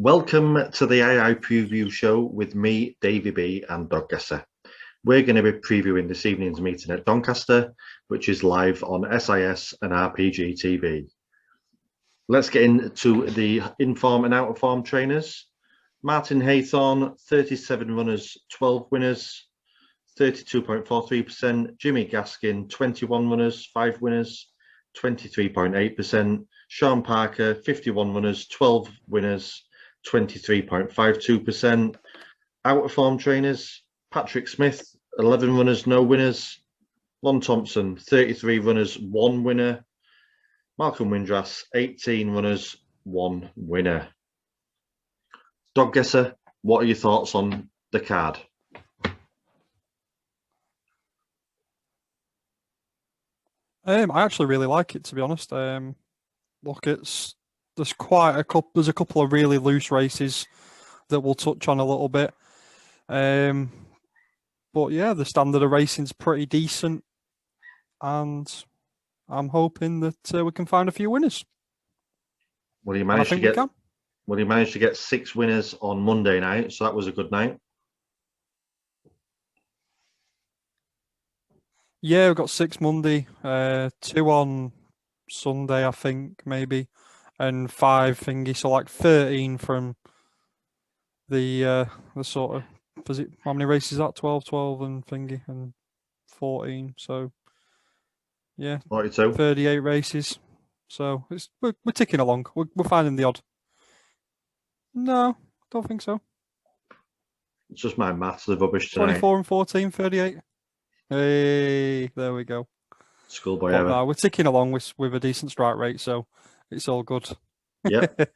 Welcome to the AI Preview Show with me, Davey B and Doncaster. We're going to be previewing this evening's meeting at Doncaster, which is live on SIS and RPG TV. Let's get into the in-form and out-of-form trainers. Martin Haythorne, 37 runners, 12 winners, 32.43%. Jimmy Gaskin, 21 runners, 5 winners, 23.8%. Sean Parker, 51 runners, 12 winners, 23.52%. Out of form trainers, Patrick Smith, 11 runners, no winners. Lon Thompson, 33 runners, 1 winner. Malcolm Windras, 18 runners, 1 winner. Doggesser, what are your thoughts on the card? I actually really like it, to be honest. Look, there's a couple of really loose races that we'll touch on a little bit. But yeah, the standard of racing's pretty decent, and I'm hoping that we can find a few winners. Well, you managed to get 6 winners on Monday night, so that was a good night. Yeah, we've got 6 Monday, 2 on Sunday, I think, maybe, and 5 thingy, so like 13 from the sort of, how many races is that? 12 and thingy, and 14, so yeah, 42. 38 races. So we're ticking along. We're finding the odd. No, don't think so. It's just my maths are rubbish tonight. 24 and 14, 38. Hey, there we go. Schoolboy error. No, we're ticking along with a decent strike rate, so it's all good. Yep.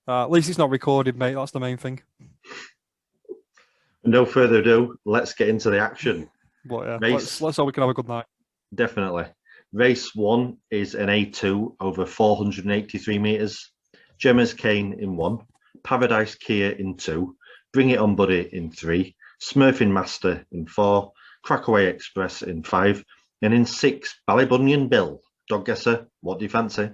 At least it's not recorded, mate. That's the main thing. No further ado, let's get into the action. But yeah, let's hope we can have a good night. Definitely. Race 1 is an A2 over 483 metres. Gemma's Cane in 1, Paradise Kia in 2, Bring It On Buddy in 3, Smurfing Master in 4, Crackaway Express in 5, and in 6, Ballybunion Bill. Doggesser, what do you fancy?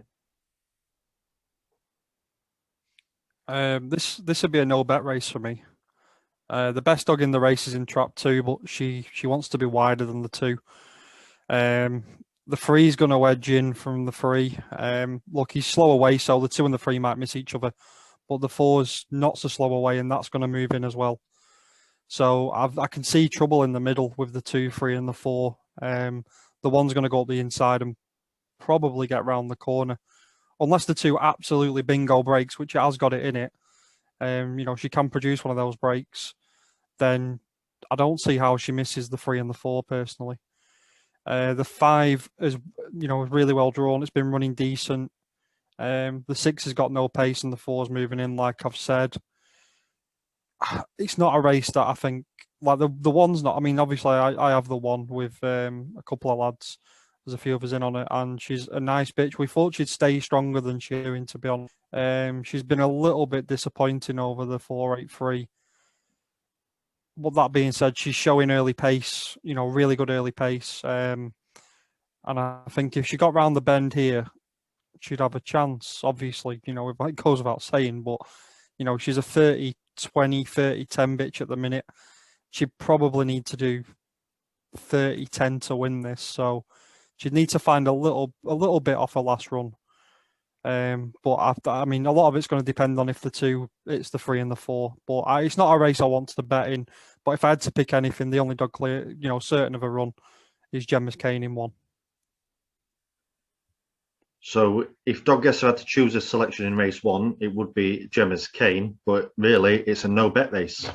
This would be a no bet race for me. The best dog in the race is in trap 2, but she wants to be wider than the 2. The 3 is going to wedge in from the 3. Look, he's slow away, so the 2 and the 3 might miss each other, but the 4's not so slow away, and that's going to move in as well. So I can see trouble in the middle with the 2, 3, and the 4. The 1's going to go up the inside and probably get round the corner, unless the 2 absolutely bingo breaks, which it has got it in it. She can produce one of those breaks. Then I don't see how she misses the 3 and the 4 personally. The 5 is, really well drawn. It's been running decent. The 6 has got no pace, and the 4's moving in, like I've said. It's not a race that I think, like the 1's not. I mean, obviously I have the 1 with a couple of lads. There's a few of us in on it, and she's a nice bitch. We thought she'd stay stronger than she's doing, to be honest. She's been a little bit disappointing over the 483. But that being said, she's showing early pace, really good early pace. And I think if she got round the bend here, she'd have a chance. Obviously, it goes without saying, but, she's a 30-20, 30-10 bitch at the minute. She'd probably need to do 30-10 to win this. So she'd need to find a little bit off her last run. But a lot of it's going to depend on if the 2, it's the 3 and the 4. But it's not a race I want to bet in. But if I had to pick anything, the only dog clear, certain of a run, is Gemma's Cane in 1. So if Doggesser had to choose a selection in race 1, it would be Gemma's Cane, but really it's a no bet race.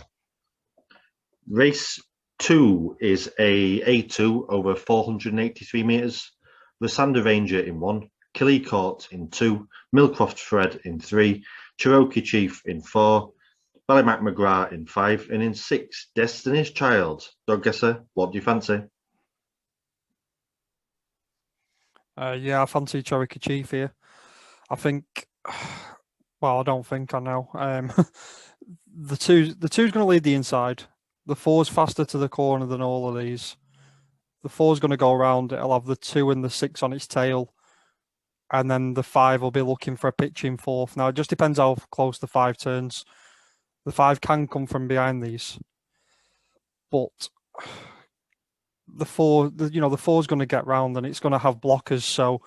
Race 2 is a A2 over 483 metres. Lysander Ranger in 1, Killy Court in 2, Millcroft Fred in 3, Cherokee Chief in 4, Ballymac McGrath in 5, and in 6, Destiny's Child. Doggesser, what do you fancy? Yeah, I fancy Cherokee Chief here. I think, well, I don't think I know. The two's going to lead the inside. The 4's faster to the corner than all of these. The 4's going to go around. It'll have the 2 and the 6 on its tail. and then the 5 will be looking for a pitch in fourth. Now, it just depends how close the 5 turns. The 5 can come from behind these, but the 4, the 4 is going to get round and it's going to have blockers. So,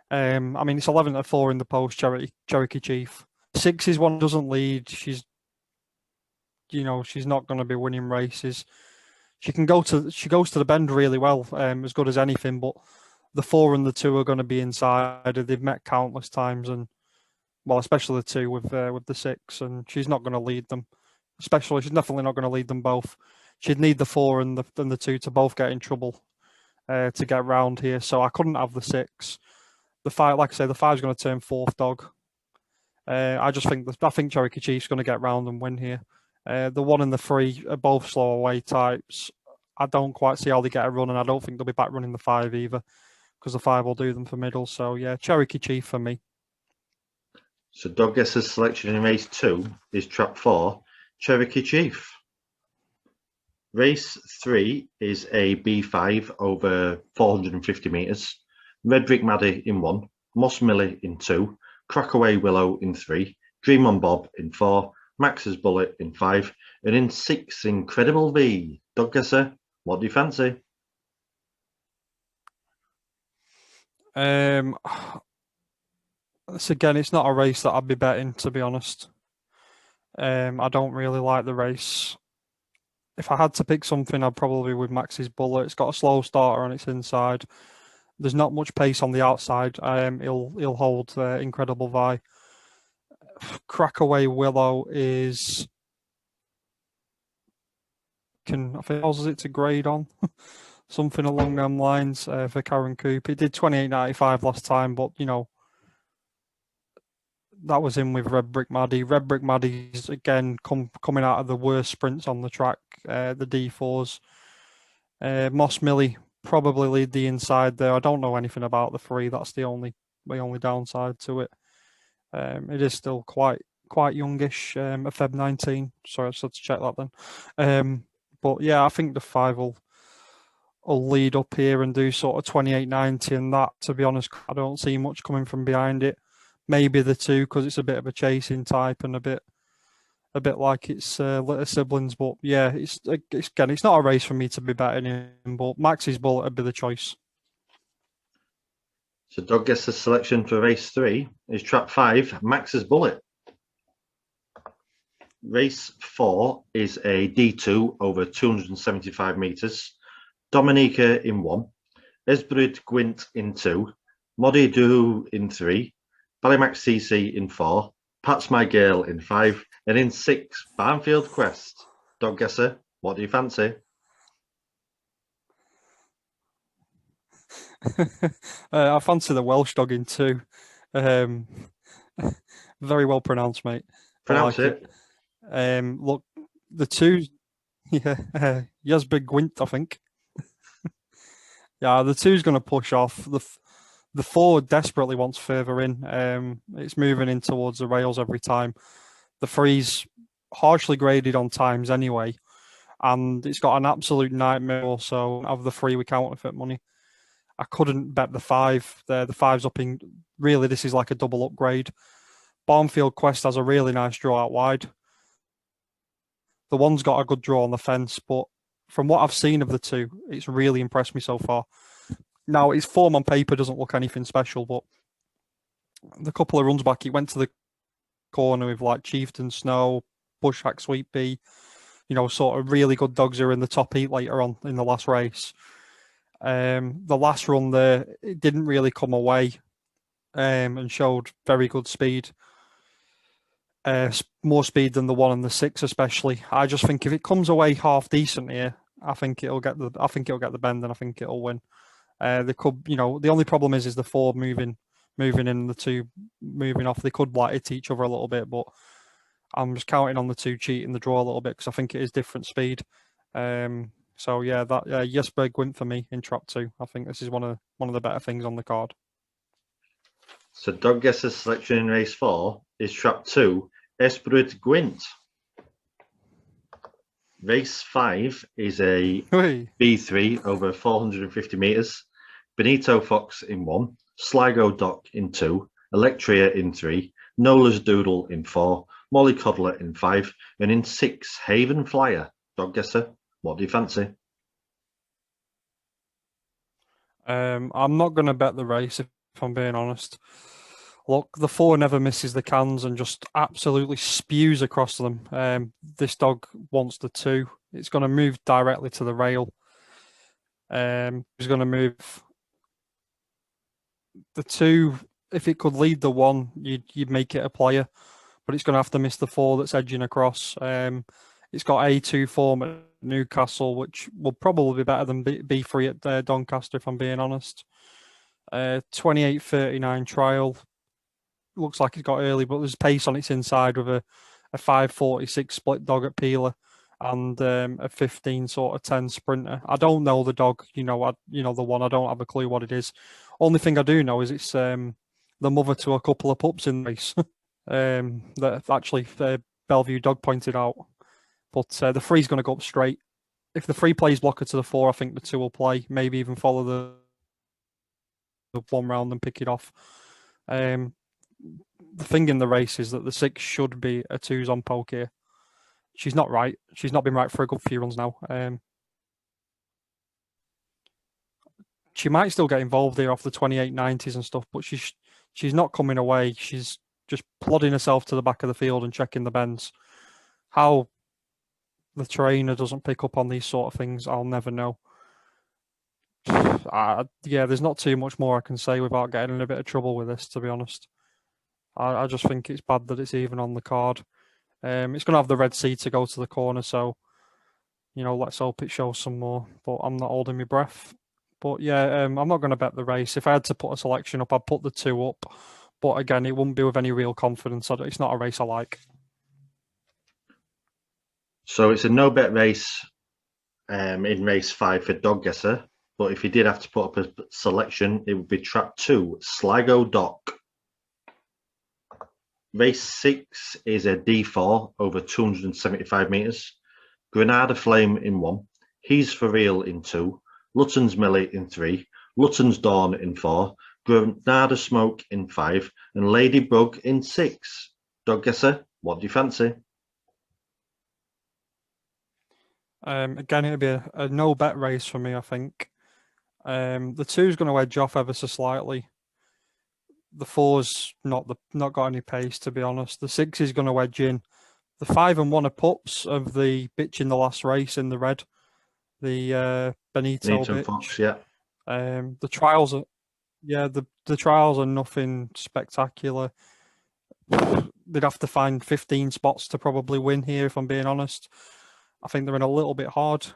I mean, it's 11-4 in the post, Cherokee Chief. 6 is one doesn't lead. She's not going to be winning races. She goes to the bend really well, as good as anything. But the 4 and the 2 are going to be inside. They've met countless times, and well, especially the 2 with the 6, and she's not going to lead them. She's definitely not going to lead them both. She'd need the 4 and the 2 to both get in trouble to get round here. So I couldn't have the 6. The 5, like I say, the 5 is going to turn fourth dog. I think Cherokee Chief's going to get round and win here. The 1 and the 3 are both slow away types. I don't quite see how they get a run, and I don't think they'll be back running the 5 either, because the 5 will do them for middle. So yeah, Cherokee Chief for me. So Dog Guesser's selection in race 2 is trap 4, Cherokee Chief. Race 3 is a B5 over 450 metres. Red Brick Maddie in 1, Moss Millie in 2, Crackaway Willow in 3, Dream on Bob in 4, Max's Bullet in 5, and in 6, Incredible V. Dog Guesser, what do you fancy? Again, it's not a race that I'd be betting, to be honest. I don't really like the race. If I had to pick something, I'd probably with Max's Bullet. It's got a slow starter on its inside. There's not much pace on the outside. He'll hold Incredible Vi. Crackaway Willow is I think how's it to grade on something along them lines for Karen Coop. It did 28.95 last time, but that was in with Red Brick Maddie. Red Brick Maddie's again coming out of the worst sprints on the track. The D4s. Moss Millie probably lead the inside there. I don't know anything about the 3. That's the only downside to it. It is still quite youngish, a Feb 19. Sorry, I just had to check that then. But yeah, I think the 5 will lead up here and do sort of 28.90, and that, to be honest, I don't see much coming from behind it. Maybe the 2, because it's a bit of a chasing type and a bit like its little siblings. But yeah, it's not a race for me to be betting in. But Max's Bullet would be the choice. So Dog Guesser's selection for race 3 is trap 5, Max's Bullet. Race 4 is a D2 over 275 metres. Dominica in 1, Esbrid Gwint in 2, Moddy Doo in 3, Ballymax CC in 4, Pat's My Girl in 5, and in 6, Barnfield Quest. Dog Guesser, what do you fancy? I fancy the Welsh dog in 2. Very well pronounced, mate. Pronounce it. Look, the 2, yeah, Yasbig Gwint, I think. Yeah, the 2's going to push off. The 4 desperately wants further in. It's moving in towards the rails every time. The 3's harshly graded on times anyway, and it's got an absolute nightmare also of the 3 with counterfeit money. I couldn't bet the 5 there. The 5's up in. Really, this is like a double upgrade. Barnfield Quest has a really nice draw out wide. The 1's got a good draw on the fence, but from what I've seen of the 2, it's really impressed me so far. Now, its form on paper doesn't look anything special, but the couple of runs back, it went to the corner with like Chieftain Snow, Bushhack Sweet Pea, sort of really good dogs who are in the top heat later on in the last race. The last run there, it didn't really come away and showed very good speed. More speed than the 1 and the 6, especially. I just think if it comes away half decent here, I think it'll get the bend, and I think it'll win. They could, the only problem is the 4 moving in, the 2 moving off. They could like hit each other a little bit, but I'm just counting on the 2 cheating the draw a little bit because I think it is different speed. So yeah, that Jesper Gwint for me in trap 2. I think this is one of the better things on the card. So Dog Guesser's selection in race 4 is trap 2, Esbrid Gwint. Race 5 is a B3 over 450 metres. Benito Fox in 1, Sligo Dock in 2, Electria in 3, Nola's Doodle in 4, Molly Coddler in 5, and in 6, Haven Flyer. Dog guesser, what do you fancy? I'm not going to bet the race if I'm being honest. Look, the 4 never misses the cans and just absolutely spews across them. This dog wants the 2. It's going to move directly to the rail. It's going to move the 2. If it could lead the 1, you'd make it a player, but it's going to have to miss the 4 that's edging across. It's got A2 form at Newcastle, which will probably be better than B3 at Doncaster, if I'm being honest. 28.39 trial. Looks like it's got early, but there's pace on its inside with a 5.46 split dog at Peeler and a 15 sort of 10 sprinter. I don't know the dog, the one. I don't have a clue what it is. Only thing I do know is it's the mother to a couple of pups in the race that actually Bellevue Dog pointed out. But the 3's going to go up straight. If the 3 plays blocker to the 4, I think the 2 will play. Maybe even follow the 1 round and pick it off. The thing in the race is that the 6 should be a 2's on poke here. She's not right. She's not been right for a good few runs now. She might still get involved here off the 28.90s and stuff, but she's not coming away. She's just plodding herself to the back of the field and checking the bends. How the trainer doesn't pick up on these sort of things, I'll never know. There's not too much more I can say without getting in a bit of trouble with this, to be honest. I just think it's bad that it's even on the card. It's going to have the red sea to go to the corner, so, let's hope it shows some more. But I'm not holding my breath. But yeah, I'm not going to bet the race. If I had to put a selection up, I'd put the 2 up. But again, it wouldn't be with any real confidence. It's not a race I like. So it's a no-bet race in race 5 for Dog Guesser. But if you did have to put up a selection, it would be trap 2, Sligo Dock. Race 6 is a D4 over 275 metres. Granada Flame in 1, He's For Real in 2, Lutton's Millie in 3, Lutton's Dawn in 4, Granada Smoke in 5, and Ladybug in 6. Dog guesser, what do you fancy? Again, it'll be a no bet race for me, I think. The 2's going to edge off ever so slightly. The 4's not got any pace, to be honest. The 6 is going to edge in. The 5 and 1 are pups of the bitch in the last race in the red. The Benito bitch. Fox, yeah. The trials are, the trials are nothing spectacular. They'd have to find 15 spots to probably win here, if I'm being honest. I think they're in a little bit hard.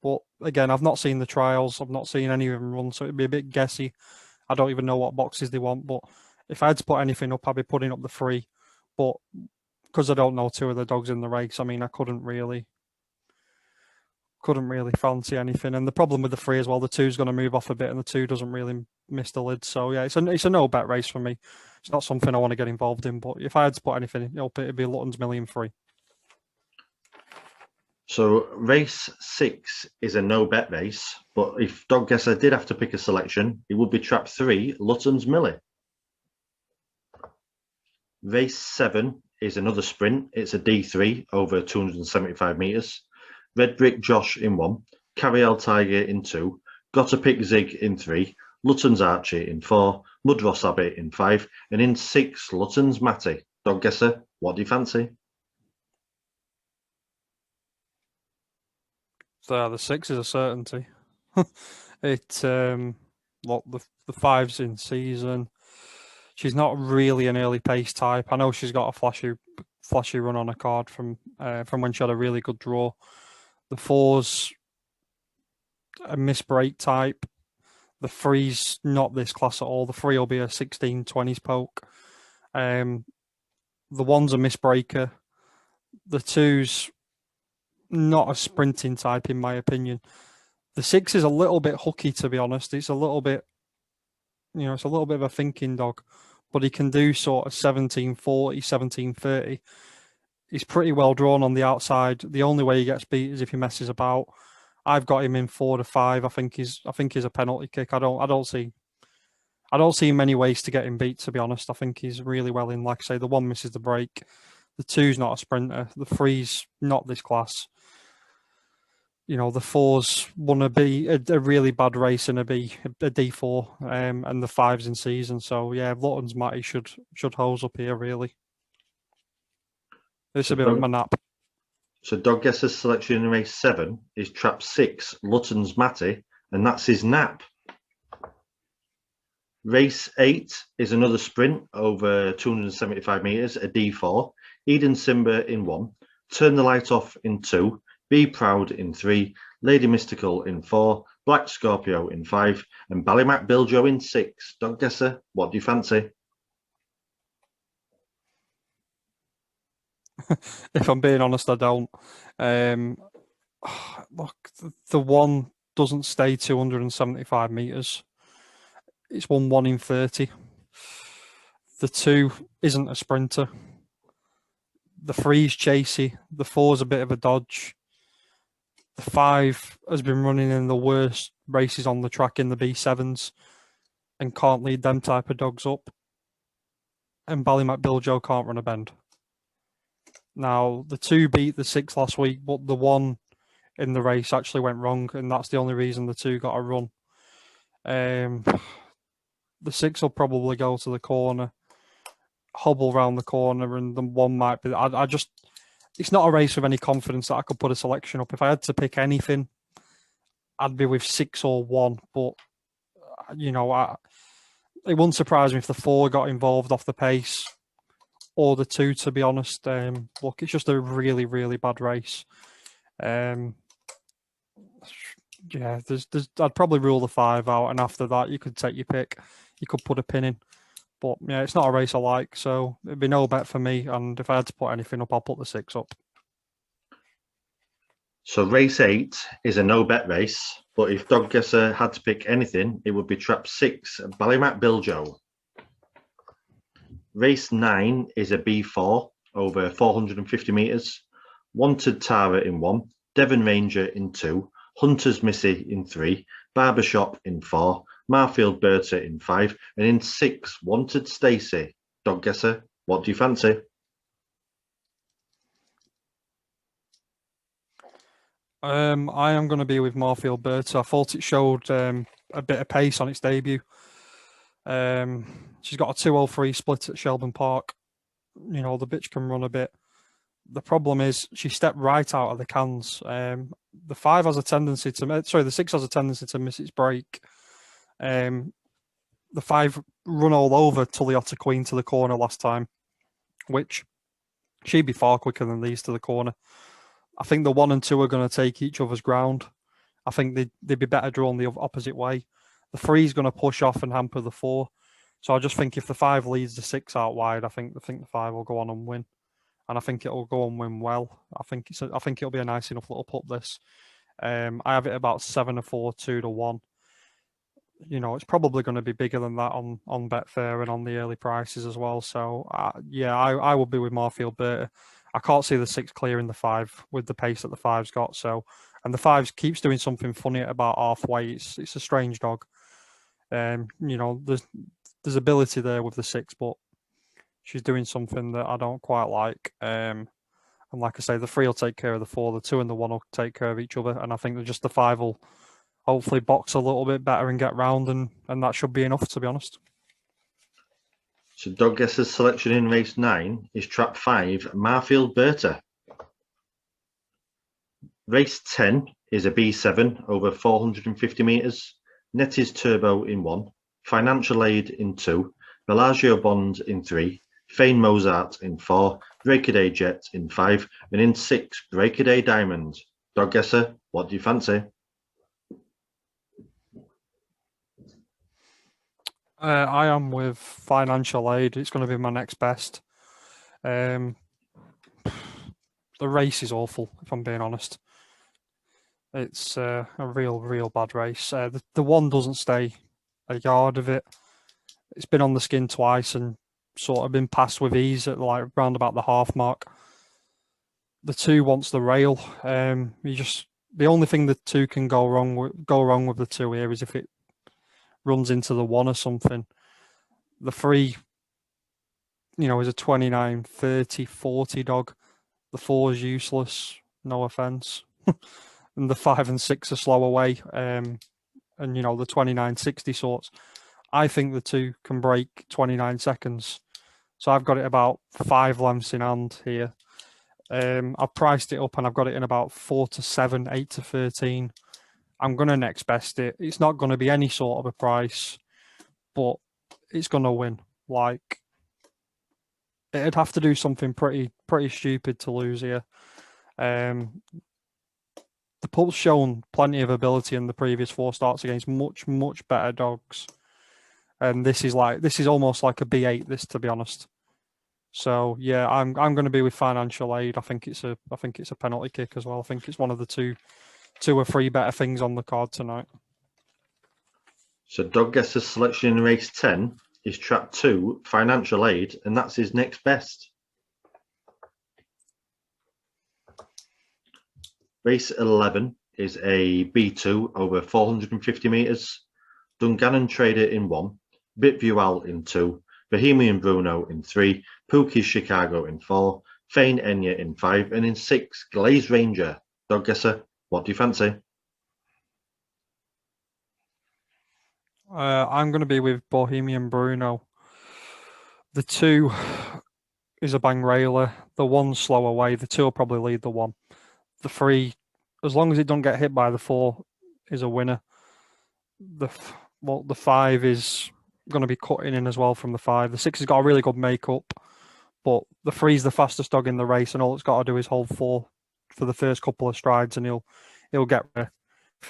But again, I've not seen the trials. I've not seen any of them run, so it'd be a bit guessy. I don't even know what boxes they want. But if I had to put anything up, I'd be putting up the 3. But because I don't know 2 of the dogs in the race, I mean, I couldn't really fancy anything. And the problem with the 3 as well, the 2's going to move off a bit, and the 2 doesn't really miss the lid. So yeah, it's a no bet race for me. It's not something I want to get involved in. But if I had to put anything up, it'd be Lutton's Million 3. So race 6 is a no bet race, but if Dog Guesser did have to pick a selection, it would be trap 3, Lutton's Millie. Race 7 is another sprint. It's a D3 over 275 metres. Red Brick Josh in 1, Carriel Tiger in 2, Gotta Pick Zig in 3, Lutton's Archie in 4, Mudross Abbey in 5, and in 6, Lutton's Matty. Dog Guesser, what do you fancy? So the 6 is a certainty. The 5's in season. She's not really an early pace type. I know she's got a flashy run on a card from when she had a really good draw. The 4's a misbreak type. The 3's not this class at all. The 3 will be a 16-20s poke. The 1's a misbreaker. The 2's not a sprinting type, in my opinion. The 6 is a little bit hooky, to be honest. It's a little bit, it's a little bit of a thinking dog, but he can do sort of 17-40, 17-30. He's pretty well drawn on the outside. The only way he gets beat is if he messes about. I've got him in 4 to 5. I think he's a penalty kick. I don't see I don't see many ways to get him beat, to be honest. I think he's really well in. Like I say, the 1 misses the break. The 2's not a sprinter. The 3's not this class. The 4's want to be a really bad race and a D4, and the 5's in season. So yeah, Lutton's Matty should hose up here really. This will be my nap. So Doggesser's selection in race 7 is trap 6, Lutton's Matty, and that's his nap. Race 8 is another sprint over 275 metres, a D4. Eden Simba in 1, Turn the Light Off in 2, Be Proud in 3, Lady Mystical in 4, Black Scorpio in 5, and Ballymac Biljo in 6. Doggesser, what do you fancy? If I'm being honest, I don't. Look, the 1 doesn't stay 275 metres. It's won 1 in 30. The 2 isn't a sprinter. The 3's chasey. The 4's a bit of a dodge. The 5 has been running in the worst races on the track in the B7s and can't lead them type of dogs up. And Ballymac Biljo can't run a bend. Now, the 2 beat the 6 last week, but the 1 in the race actually went wrong, and that's the only reason the 2 got a run. The 6 will probably go to the corner, hobble round the corner, and the 1 might be. It's not a race with any confidence that I could put a selection up. If I had to pick anything, I'd be with 6 or 1. But it wouldn't surprise me if the 4 got involved off the pace, or the 2. To be honest, look, it's just a really, really bad race. Yeah, I'd probably rule the 5 out, and after that, you could take your pick. You could put a pin in. But yeah, it's not a race I like, so it'd be no bet for me. And if I had to put anything up, I'll put the 6 up. So race 8 is a no bet race, but if Doggesser had to pick anything, it would be trap 6, Ballymac Biljo. Race 9 is a B4 over 450 metres. Wanted Tara in 1, Devon Ranger in 2, Hunter's Missy in 3, Barbershop in 4, Marfield Berta in 5, and in 6, Wanted Stacey. Doggesser, what do you fancy? I am going to be with Marfield Berta. I thought it showed a bit of pace on its debut. She's got a 203 split at Shelburne Park. The bitch can run a bit. The problem is she stepped right out of the cans. The 5 has a tendency to, the 6 has a tendency to miss its break. The 5 run all over Tulliota Queen to the corner last time, which she'd be far quicker than these to the corner. I think the 1 and 2 are going to take each other's ground. I think they'd be better drawn the opposite way. The 3 is going to push off and hamper the 4. So I just think if the 5 leads the 6 out wide, I think the 5 will go on and win. And I think it'll go and win well. I think it'll be a nice enough little putt, this. I have it about 7-4, 2-1. It's probably going to be bigger than that on Betfair and on the early prices as well. So, I would be with Marfield Berta. I can't see the 6 clearing the 5 with the pace that the 5's got. So, and the 5 keeps doing something funny at about halfway. It's a strange dog. There's ability there with the 6, but she's doing something that I don't quite like. And like I say, the 3 will take care of the 4, the 2 and the 1 will take care of each other. And I think that just the 5 will hopefully box a little bit better and get round, and that should be enough, to be honest. So Doggesser's selection in race 9 is trap 5, Marfield Berta. Race 10 is a B7 over 450 metres. Nettie's Turbo in 1, Financial Aid in 2, Bellagio Bond in 3, Fane Mozart in 4, Breakaday Jet in 5, and in 6, Breakaday Diamond. Doggesser, what do you fancy? I am with Financial Aid. It's going to be my next best. The race is awful, if I'm being honest. It's a real bad race. The 1 doesn't stay a yard of it. It's been on the skin twice and sort of been passed with ease at like round about the half mark. The 2 wants the rail. The only thing the 2 can go wrong with the 2 here is if it runs into the 1 or something. The 3, is a 29, 30, 40 dog. The 4 is useless, no offence. And the 5 and 6 are slow away. And the 29, 60 sorts. I think the 2 can break 29 seconds. So I've got it about 5 lengths in hand here. I've priced it up and I've got it in about 4 to 7, 8 to 13. I'm going to next best it. It's not going to be any sort of a price, but it's going to win. Like, it'd have to do something pretty stupid to lose here. The pup's shown plenty of ability in the previous 4 starts against much better dogs. And this is almost like a B8, this, to be honest. So yeah, I'm going to be with financial aid. I think it's a penalty kick as well. I think it's one of the two or three better things on the card tonight. So Doncaster's selection in race 10 is trap 2, financial aid, and that's his next best. Race 11 is a B2 over 450 metres. Dungannon Trader in 1, Bitview Al in 2, Bohemian Bruno in 3, Pookie's Chicago in 4, Fane Enya in 5, and in 6, Glaze Ranger. Doncaster, what do you fancy? I'm going to be with Bohemian Bruno. The 2 is a bang railer. The 1's slow away. The 2 will probably lead the 1. The 3, as long as it don't get hit by the 4, is a winner. The 5 is going to be cutting in as well from the 5. The 6 has got a really good makeup, but the 3 is the fastest dog in the race, and all it's got to do is hold 4 for the first couple of strides, and he'll get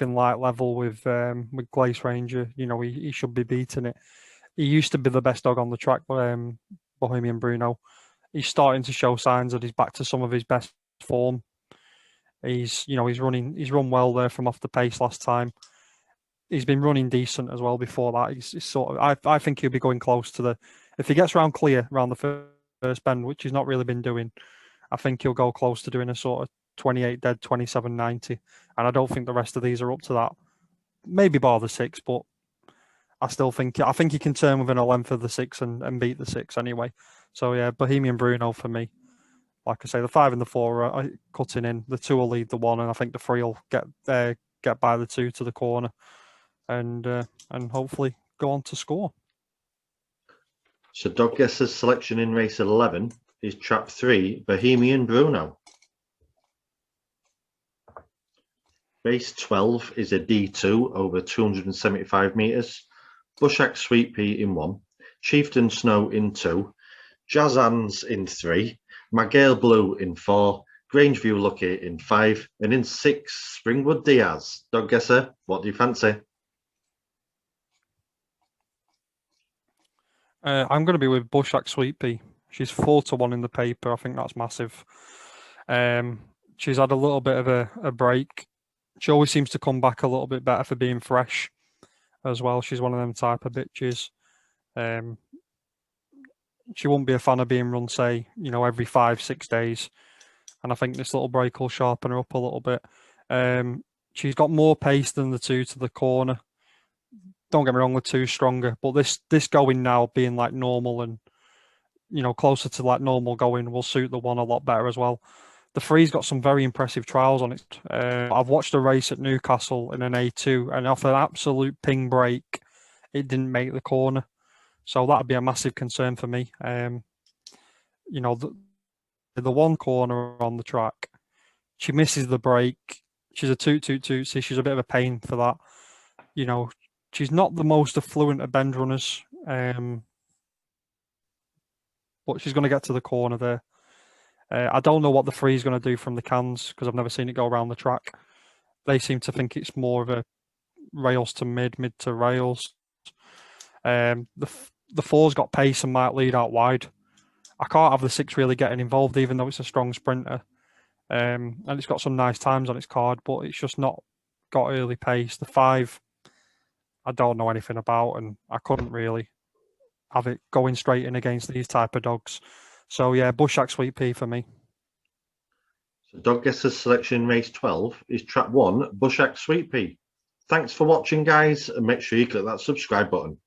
in light level with Glace Ranger. He should be beating it. He used to be the best dog on the track, Bohemian Bruno. He's starting to show signs that he's back to some of his best form. He's run well there from off the pace last time. He's been running decent as well before that. He's sort of. I think he'll be going close to if he gets round clear around the first bend, which he's not really been doing. I think he'll go close to doing a sort of 28 dead, 27.90, and I don't think the rest of these are up to that. Maybe bar the 6, but I think he can turn within a length of the 6 and beat the 6 anyway. So yeah, Bohemian Bruno for me. Like I say, the 5 and the 4 are cutting in. The 2 will lead the 1, and I think the 3 will get by the 2 to the corner, and hopefully go on to score. So Doncaster's selection in race 11 is trap 3, Bohemian Bruno. Race 12 is a D2 over 275 metres. Bushak Sweet Pea in 1, Chieftain Snow in 2, Jazzans in 3, Magale Blue in 4, Grangeview Lucky in 5, and in 6, Springwood Diaz. Doncaster, what do you fancy? I'm going to be with Bushak Sweet Pea. She's 4 to 1 in the paper. I think that's massive. She's had a little bit of a break. She always seems to come back a little bit better for being fresh as well. She's one of them type of bitches. She won't be a fan of being run, say, every 5-6 days. And I think this little break will sharpen her up a little bit. She's got more pace than the 2 to the corner. Don't get me wrong, the 2's stronger, but this going now being like normal and closer to like normal going will suit the 1 a lot better as well. The 3's got some very impressive trials on it. I've watched a race at Newcastle in an A2, and off an absolute ping break, it didn't make the corner. So that'd be a massive concern for me. The 1 corner on the track, she misses the break. She's a toot, so she's a bit of a pain for that. She's not the most affluent of bend runners, but she's going to get to the corner there. I don't know what the 3 is going to do from the cans because I've never seen it go around the track. They seem to think it's more of a rails to mid to rails. The 4's got pace and might lead out wide. I can't have the 6 really getting involved, even though it's a strong sprinter. And it's got some nice times on its card, but it's just not got early pace. The 5, I don't know anything about, and I couldn't really have it going straight in against these type of dogs. So yeah, Bushak Sweet Pea for me. So Doncaster's selection in race 12 is trap 1, Bushak Sweet Pea. Thanks for watching, guys, and make sure you click that subscribe button.